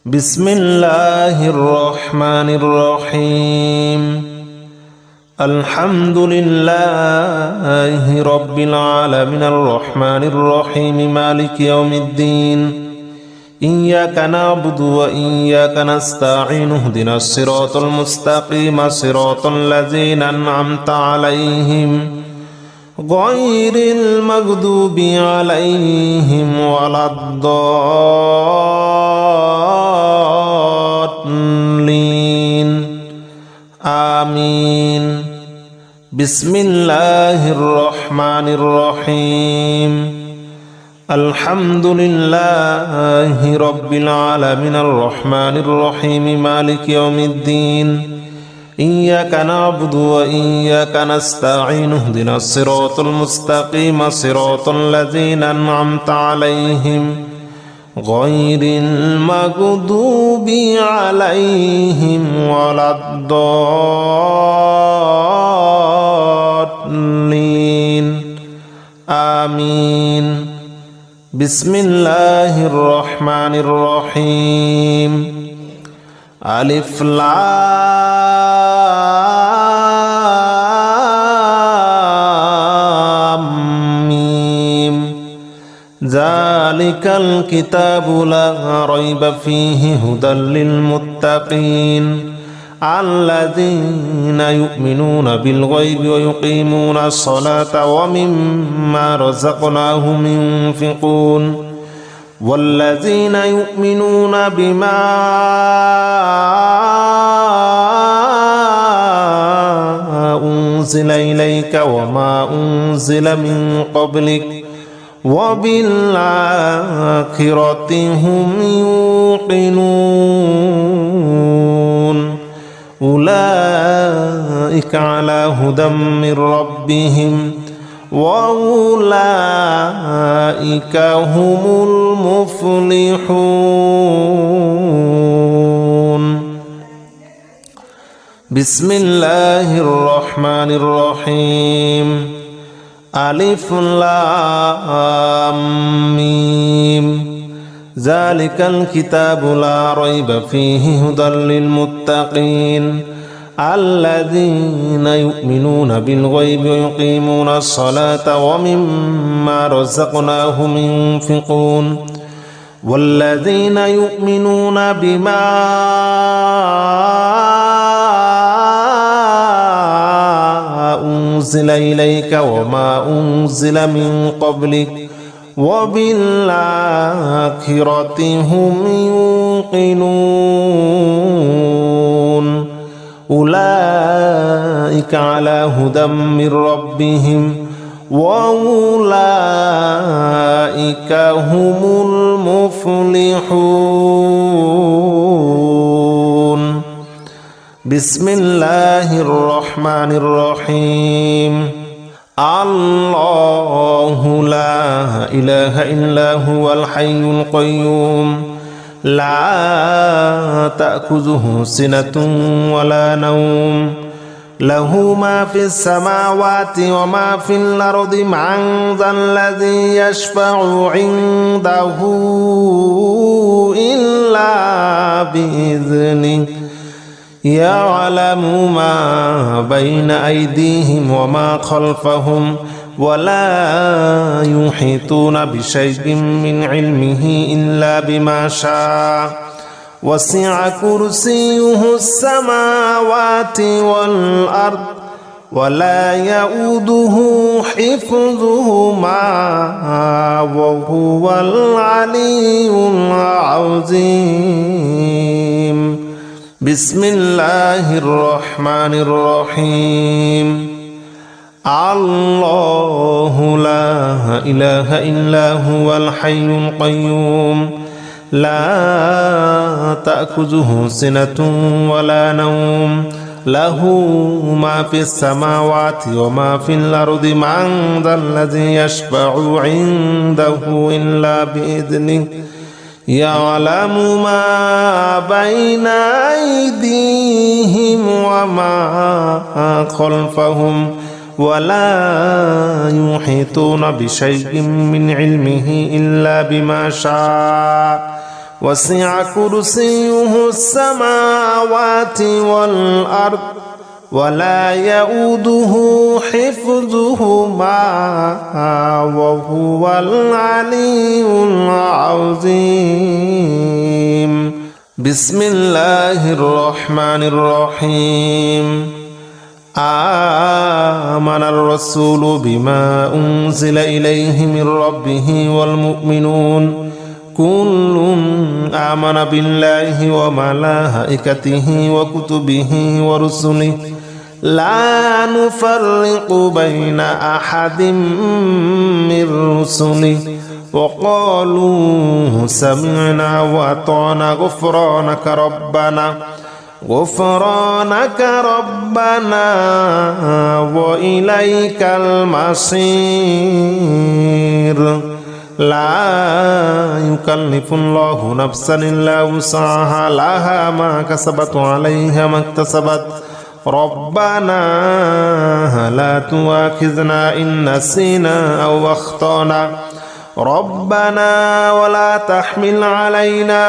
بسم الله الرحمن الرحيم الحمد لله رب العالمين الرحمن الرحيم مالك يوم الدين إياك نعبد وإياك نستعين اهدنا الصراط المستقيم صراط الذين أنعمت عليهم غير المغضوب عليهم ولا الضالين آمين بسم الله الرحمن الرحيم الحمد لله رب العالمين الرحمن الرحيم مالك يوم الدين إياك نعبد وإياك نستعين اهدنا الصراط المستقيم صراط الذين أنعمت عليهم غير المغضوب عليهم ولا الضالين آمين بسم الله الرحمن الرحيم ألف لام ميم ذلك الكتاب لا ريب فيه هدى للمتقين الذين يؤمنون بالغيب ويقيمون الصلاة ومما رزقناهم ينفقون والذين يؤمنون بما أنزل إليك وما أنزل من قبلك وبالآخرة هم يوقنون أولئك على هدى من ربهم وأولئك هم المفلحون بسم الله الرحمن الرحيم ألف لام ميم ذلك الكتاب لا ريب فيه هدى للمتقين الذين يؤمنون بالغيب ويقيمون الصلاة ومما رزقناهم ينفقون والذين يؤمنون بما أنزل إليك وما أنزل من قبلك وبالآخرة هم يوقنون أولئك على هدى من ربهم وأولئك هم المفلحون بسم الله الرحمن الرحيم الله لا إله إلا هو الحي القيوم لا تأخذه سنة ولا نوم له ما في السماوات وما في الأرض من ذا الذي يشفع عنده إلا بإذنه يعلم ما بين أيديهم وما خلفهم ولا يحيطون بشيء من علمه إلا بما شاء وسع كرسيه السماوات والأرض ولا يؤوده حفظهما وهو العلي العظيم بسم الله الرحمن الرحيم الله لا إله إلا هو الحي القيوم لا تأخذه سنة ولا نوم له ما في السماوات وما في الأرض من ذا الذي يشفع عنده إلا بإذنه يعلم ما بين أيديهم وما خلفهم ولا يحيطون بشيء من علمه إلا بما شاء وسع كرسيه السماوات والأرض ولا يؤوده حفظهما وهو العلي العظيم. بسم الله الرحمن الرحيم. آمن الرسول بما أنزل إليه من ربه والمؤمنون كل آمن بالله وملائكته وكتبه ورسله لا نفرق بين أحد من رسله وقالوا سمعنا وأطعنا غفرانك ربنا وإليك المصير. لا يكلف الله نفسا إلا وسعها لها ما كسبت وعليها ما اكتسبت ربنا لا تؤاخذنا إن نسينا أو أخطأنا ربنا ولا تحمل علينا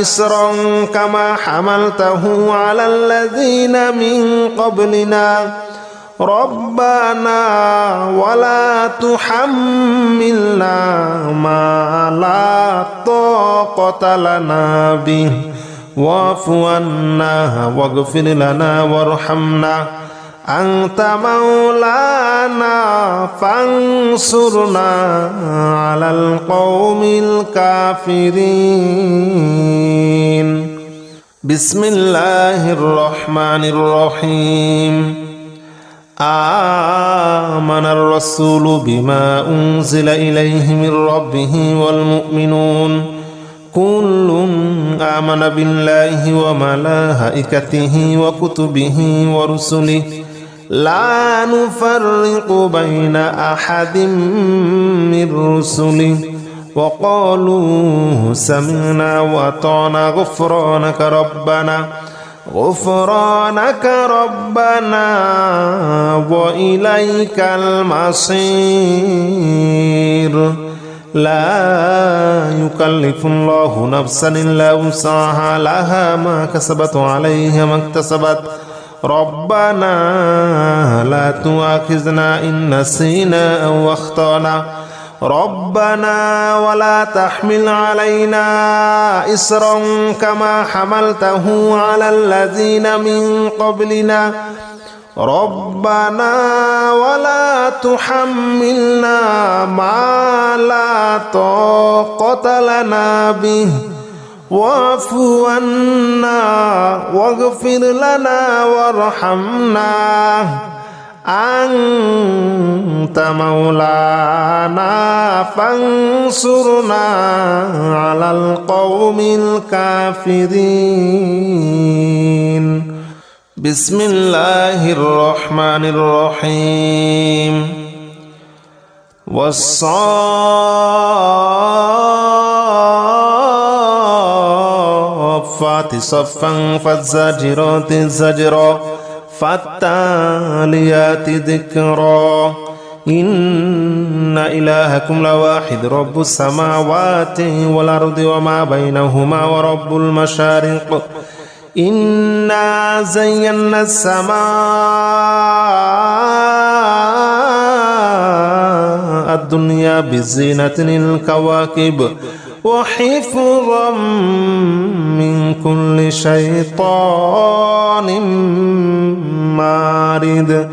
إصرا كما حملته على الذين من قبلنا ربنا ولا تحملنا ما لا طاقة لنا به واعف عنا واغفر لنا وارحمنا أنت مولانا فانصرنا على القوم الكافرين. بسم الله الرحمن الرحيم. آمن الرسول بما أنزل إليه من ربه والمؤمنون كل آمن بالله وملائكته وكتبه ورسله لا نفرق بين أحد من رسله وقالوا سمعنا وأطعنا غفرانك ربنا وإليك المصير. لا يكلف الله نفسا إلا وسعها لها ما كسبت وعليها ما اكتسبت ربنا لا تؤاخذنا إن نسينا أو أخطأنا ربنا ولا تحمل علينا إصرا كما حملته على الذين من قبلنا ربنا ولا تحملنا ما لا طاقة لنا به واعف عنا واغفر لنا وارحمنا أنت مولانا فانصرنا على القوم الكافرين. بسم الله الرحمن الرحيم. والصافات صفا فالزاجرات زجرا فالتاليات ذكرا إن إلهكم لواحد رب السماوات والأرض وما بينهما ورب المشارق إنا زينا السماء الدنيا بزينة الكواكب وحفظا من كل شيطان مارد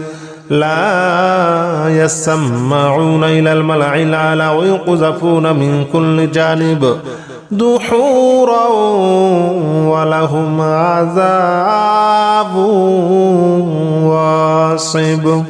لا يسمعون إلى الملأ الأعلى ويقذفون من كل جانب دحورا ولهم عذاب واصب.